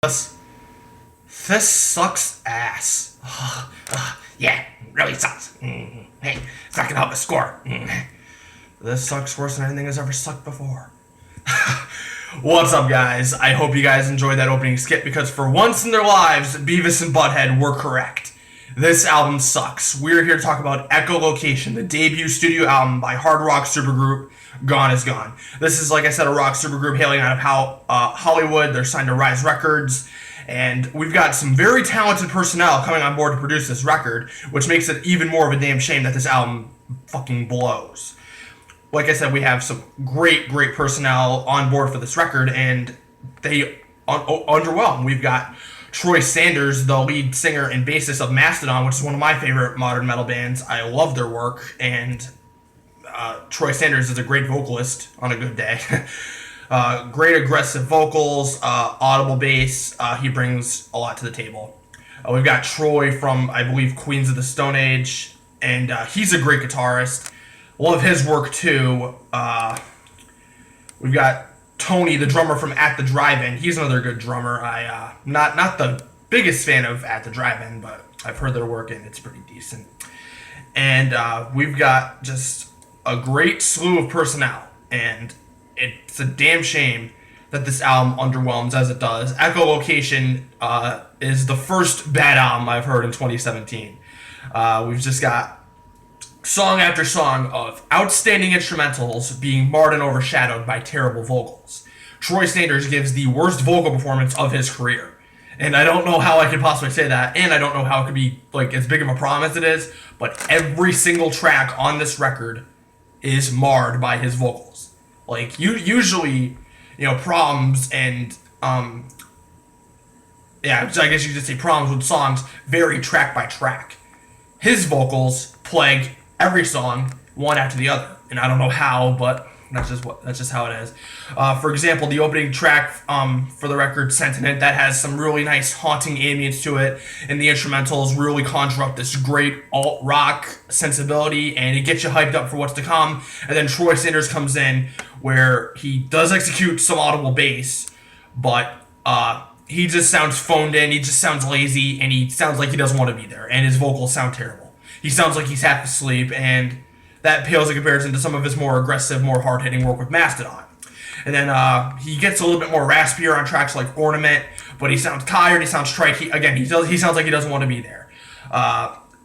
This sucks ass. Yeah, really sucks. Hey, it's not gonna help us score. This sucks worse than anything has ever sucked before. What's up, guys? I hope you guys enjoyed that opening skit because for once in their lives, Beavis and Butthead were correct. This album sucks. We're here to talk about Echolocation, the debut studio album by hard rock supergroup Gone Is Gone. This is, like I said, a rock supergroup hailing out of Hollywood. They're signed to Rise Records. And we've got some very talented personnel coming on board to produce this record, which makes it even more of a damn shame that this album fucking blows. Like I said, we have some great personnel on board for this record, and they underwhelm. We've got Troy Sanders, the lead singer and bassist of Mastodon, which is one of my favorite modern metal bands. I love their work, and Troy Sanders is a great vocalist on a good day. Great aggressive vocals, audible bass. He brings a lot to the table. We've got Troy from, I believe, Queens of the Stone Age, and he's a great guitarist. Love his work too. We've got Tony, the drummer from At the Drive-In. He's another good drummer. Not the biggest fan of At the Drive-In, but I've heard their work and it's pretty decent. And we've got just a great slew of personnel, and it's a damn shame that this album underwhelms as it does. Echolocation is the first bad album I've heard in 2017. We've just got song after song of outstanding instrumentals being marred and overshadowed by terrible vocals. Troy Sanders gives the worst vocal performance of his career. And I don't know how I could possibly say that, and I don't know how it could be like as big of a problem as it is, but every single track on this record is marred by his vocals. Like, usually, problems and, I guess you could just say problems with songs vary track by track. His vocals plague every song, one after the other. And I don't know how, but that's just how it is. For example, the opening track for the record, Sentiment, that has some really nice haunting ambience to it, and the instrumentals really conjure up this great alt-rock sensibility, and it gets you hyped up for what's to come. And then Troy Sanders comes in, where he does execute some audible bass, but he just sounds phoned in, he just sounds lazy, and he sounds like he doesn't want to be there, and his vocals sound terrible. He sounds like he's half asleep, and that pales in comparison to some of his more aggressive, more hard-hitting work with Mastodon. And then he gets a little bit more raspier on tracks like Ornament, but he sounds tired, he sounds trite. He sounds like he doesn't want to be there.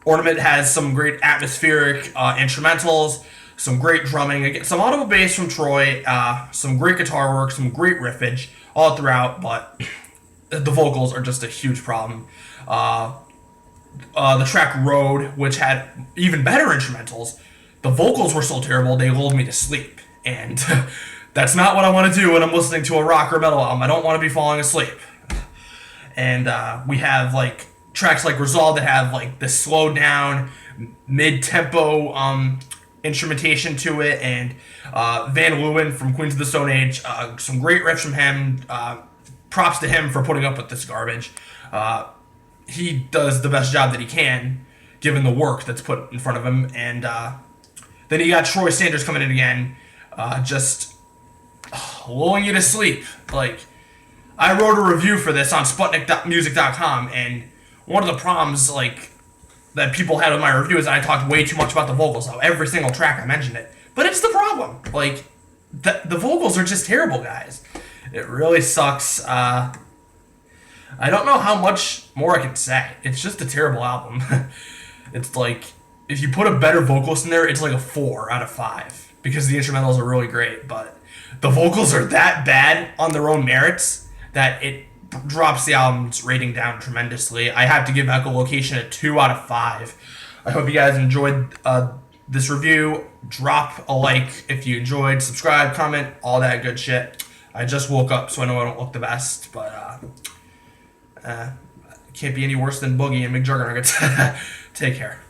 Ornament has some great atmospheric instrumentals, some great drumming, again, some audible bass from Troy, some great guitar work, some great riffage all throughout, but the vocals are just a huge problem. The track Road, which had even better instrumentals, the vocals were so terrible they lulled me to sleep, and that's not what I want to do when I'm listening to a rock or metal album. I don't want to be falling asleep. And we have like tracks like Resolve that have like this slowed down mid-tempo instrumentation to it, and Van Leeuwen from Queens of the Stone Age, some great riffs from him. Props to him for putting up with this garbage. He does the best job that he can given the work that's put in front of him. And then you got Troy Sanders coming in again, just lulling you to sleep. Like, I wrote a review for this on Sputnikmusic.com, and one of the problems that people had with my review is that I talked way too much about the vocals. How every single track I mentioned it, but it's the problem. Like, the vocals are just terrible, guys. It really sucks. I don't know how much more I can say. It's just a terrible album. It's like, if you put a better vocalist in there, it's like a 4 out of 5. Because the instrumentals are really great, but the vocals are that bad on their own merits that it drops the album's rating down tremendously. I have to give Echolocation a 2 out of 5. I hope you guys enjoyed this review. Drop a like if you enjoyed. Subscribe, comment, all that good shit. I just woke up, so I know I don't look the best, but can't be any worse than Boogie and McJuggernuggets. Take care.